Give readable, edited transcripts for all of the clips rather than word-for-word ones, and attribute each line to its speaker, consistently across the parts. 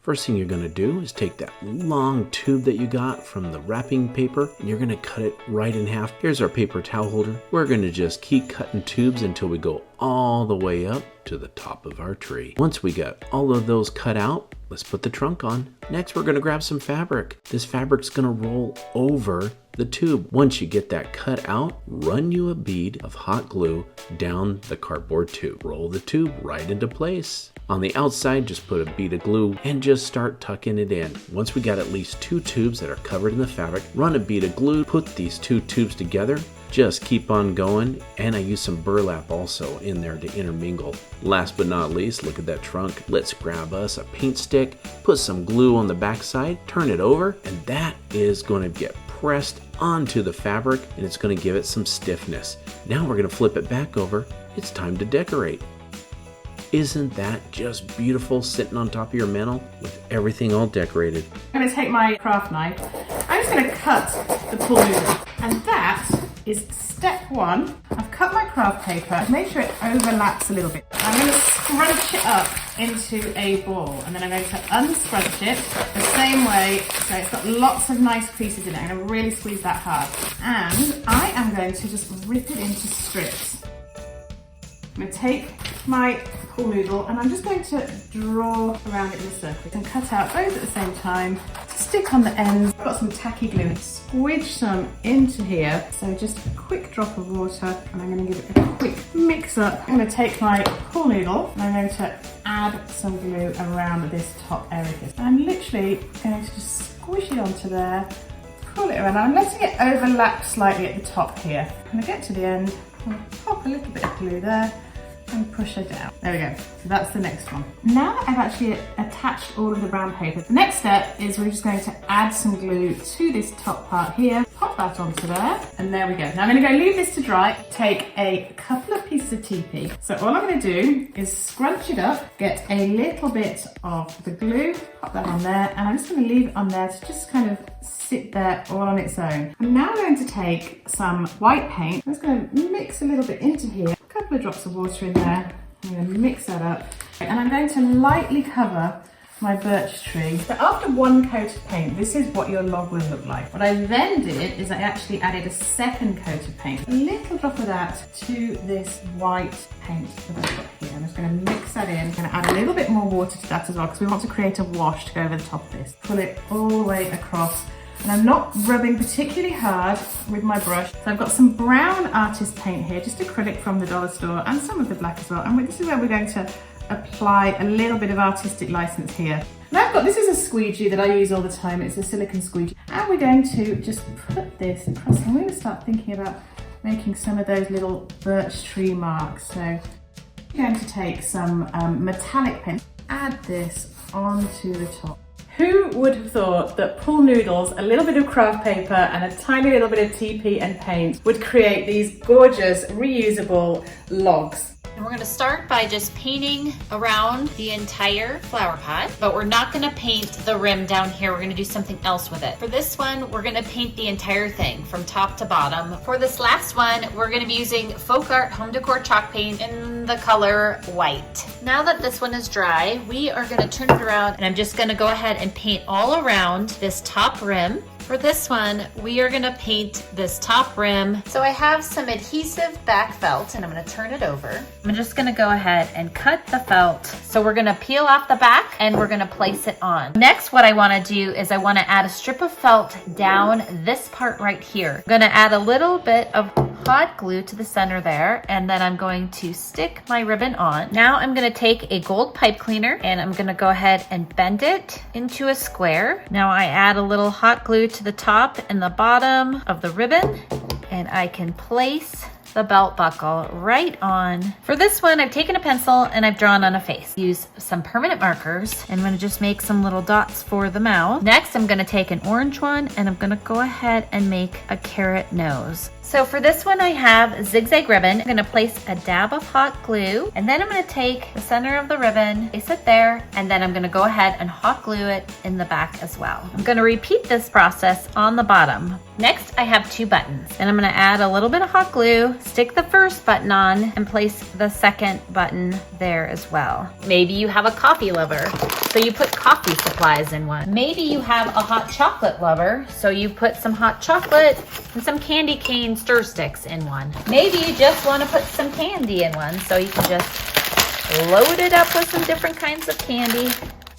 Speaker 1: First thing you're gonna do is take that long tube that you got from the wrapping paper and you're gonna cut it right in half. Here's our paper towel holder. We're gonna just keep cutting tubes until we go all the way up to the top of our tree. Once we got all of those cut out, let's put the trunk on. Next, we're gonna grab some fabric. This fabric's gonna roll over the tube. Once you get that cut out, run you a bead of hot glue down the cardboard tube. Roll the tube right into place. On the outside, just put a bead of glue and just start tucking it in. Once we got at least 2 tubes that are covered in the fabric, run a bead of glue, put these 2 tubes together, just keep on going, and I use some burlap also in there to intermingle. Last but not least, look at that trunk. Let's grab us a paint stick, put some glue on the backside, turn it over, and that is going to get pressed onto the fabric and it's going to give it some stiffness. Now we're going to flip it back over. It's time to decorate. Isn't that just beautiful sitting on top of your mantle with everything all decorated?
Speaker 2: I'm going to take my craft knife. I'm just going to cut the pool noodle. And that is step 1. I've cut my craft paper. I've made sure it overlaps a little bit. I'm going to scrunch it up into a ball. And then I'm going to unscrunch it the same way. So it's got lots of nice pieces in it. I'm going to really squeeze that hard. And I am going to just rip it into strips. I'm going to take my pool noodle and I'm just going to draw around it in a circle and cut out both at the same time to stick on the ends. I've got some tacky glue and squidge some into here. So just a quick drop of water and I'm going to give it a quick mix up. I'm going to take my pool noodle and I'm going to add some glue around this top area. I'm literally going to just squish it onto there, pull it around. I'm letting it overlap slightly at the top here. When I get to the end, I'll pop a little bit of glue there and push it down. There we go. So that's the next one. Now that I've actually attached all of the brown paper, the next step is we're just going to add some glue to this top part here. Pop that onto there, and there we go. Now I'm going to go leave this to dry. Take a couple of pieces of TP. So all I'm going to do is scrunch it up, get a little bit of the glue, pop that on there, and I'm just going to leave it on there to just kind of sit there all on its own. I'm now going to take some white paint. I'm just going to mix a little bit into here, a couple of drops of water in there. I'm going to mix that up and I'm going to lightly cover my birch tree. So after 1 coat of paint, this is what your log will look like. What I then did is I actually added a 2nd coat of paint, a little drop of that to this white paint that I've got here. I'm just going to mix that in. I'm going to add a little bit more water to that as well because we want to create a wash to go over the top of this. Pull it all the way across. And I'm not rubbing particularly hard with my brush. So I've got some brown artist paint here, just acrylic from the dollar store, and some of the black as well. And this is where we're going to apply a little bit of artistic license here. And this is a squeegee that I use all the time. It's a silicone squeegee. And we're going to just put this across. And we're going to start thinking about making some of those little birch tree marks. So I'm going to take some metallic paint, add this onto the top. Who would have thought that pool noodles, a little bit of craft paper and a tiny little bit of TP and paint would create these gorgeous reusable logs?
Speaker 3: And we're gonna start by just painting around the entire flower pot, but we're not gonna paint the rim down here. We're gonna do something else with it. For this one, we're gonna paint the entire thing from top to bottom. For this last one, we're gonna be using Folk Art Home Decor chalk paint in the color white. Now that this one is dry, we are gonna turn it around and I'm just gonna go ahead and paint all around this top rim. For this one, we are gonna paint this top rim. So I have some adhesive back felt and I'm gonna turn it over. I'm just gonna go ahead and cut the felt. So we're gonna peel off the back and we're gonna place it on. Next, what I wanna do is I wanna add a strip of felt down this part right here. I'm gonna add a little bit of hot glue to the center there, and then I'm going to stick my ribbon on. Now I'm gonna take a gold pipe cleaner and I'm gonna go ahead and bend it into a square. Now I add a little hot glue to the top and the bottom of the ribbon, and I can place the belt buckle right on. For this one, I've taken a pencil and I've drawn on a face. Use some permanent markers and I'm gonna just make some little dots for the mouth. Next, I'm gonna take an orange one and I'm gonna go ahead and make a carrot nose. So So for this one I have zigzag ribbon. I'm gonna place a dab of hot glue, and then I'm gonna take the center of the ribbon, place it there, and then I'm gonna go ahead and hot glue it in the back as well. I'm gonna repeat this process on the bottom. Next, I have 2 buttons, and I'm gonna add a little bit of hot glue, stick the first button on, and place the second button there as well. Maybe you have a coffee lover, so you put coffee supplies in one. Maybe you have a hot chocolate lover, so you put some hot chocolate and some candy cane stir sticks in one. Maybe you just wanna put some candy in one, so you can just load it up with some different kinds of candy.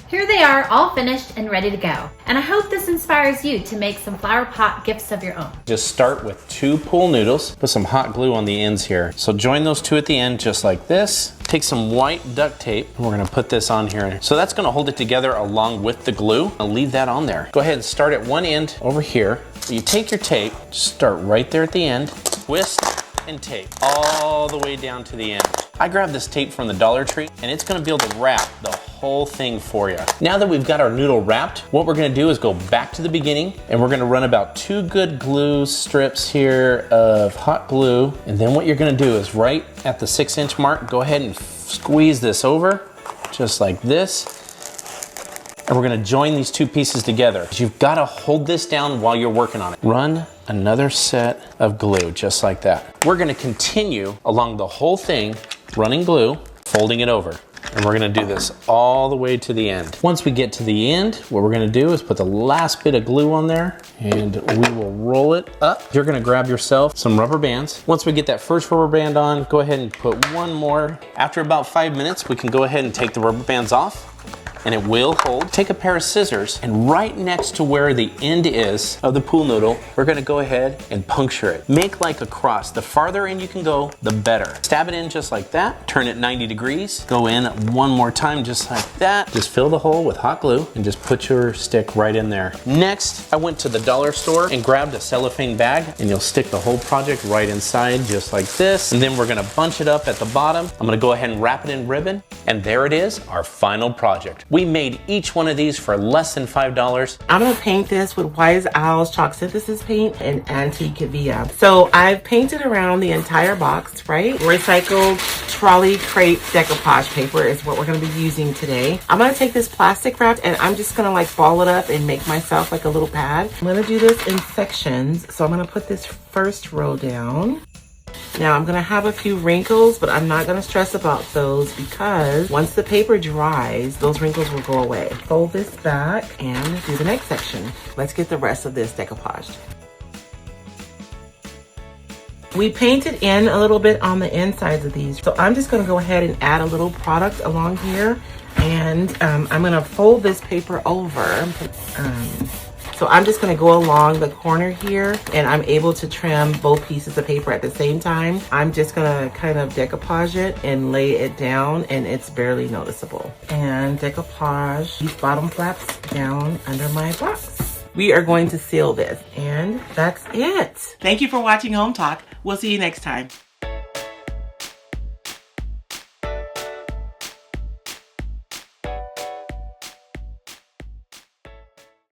Speaker 3: Here they are, all finished and ready to go. And I hope this inspires you to make some flower pot gifts of your own.
Speaker 1: Just start with 2 pool noodles, put some hot glue on the ends here. So join those 2 at the end just like this. Take some white duct tape, and we're gonna put this on here. So that's gonna hold it together along with the glue. I'll leave that on there. Go ahead and start at one end over here. You take your tape, start right there at the end, twist and tape all the way down to the end. I grabbed this tape from the Dollar Tree, and it's gonna be able to wrap the whole thing for you. Now that we've got our noodle wrapped, what we're gonna do is go back to the beginning, and we're gonna run about 2 good glue strips here of hot glue. And then what you're gonna do is right at the 6-inch mark, go ahead and squeeze this over, just like this. And we're gonna join these 2 pieces together. You've gotta hold this down while you're working on it. Run another set of glue, just like that. We're gonna continue along the whole thing, running glue, folding it over. And we're gonna do this all the way to the end. Once we get to the end, what we're gonna do is put the last bit of glue on there, and we will roll it up. You're gonna grab yourself some rubber bands. Once we get that first rubber band on, go ahead and put 1 more. After about 5 minutes, we can go ahead and take the rubber bands off, and it will hold. Take a pair of scissors, and right next to where the end is of the pool noodle, we're gonna go ahead and puncture it. Make like a cross. The farther in you can go, the better. Stab it in just like that, turn it 90 degrees, go in 1 more time just like that. Just fill the hole with hot glue and just put your stick right in there. Next, I went to the dollar store and grabbed a cellophane bag, and you'll stick the whole project right inside just like this. And then we're gonna bunch it up at the bottom. I'm gonna go ahead and wrap it in ribbon, and there it is, our final project. We made each one of these for less than $5.
Speaker 4: I'm gonna paint this with Wise Owl's Chalk Synthesis paint and Antique Via. So I've painted around the entire box, right? Recycled trolley crate decoupage paper is what we're gonna be using today. I'm gonna take this plastic wrap, and I'm just gonna like ball it up and make myself like a little pad. I'm gonna do this in sections. So I'm gonna put this first row down. Now I'm gonna have a few wrinkles, but I'm not gonna stress about those because once the paper dries, those wrinkles will go away. Fold this back and do the next section. Let's get the rest of this decoupaged. We painted in a little bit on the insides of these. So I'm just gonna go ahead and add a little product along here, and I'm gonna fold this paper over. So I'm just gonna go along the corner here, and I'm able to trim both pieces of paper at the same time. I'm just gonna kind of decoupage it and lay it down, and it's barely noticeable. And decoupage these bottom flaps down under my box. We are going to seal this, and that's it. Thank you for watching Home Talk. We'll see you next time.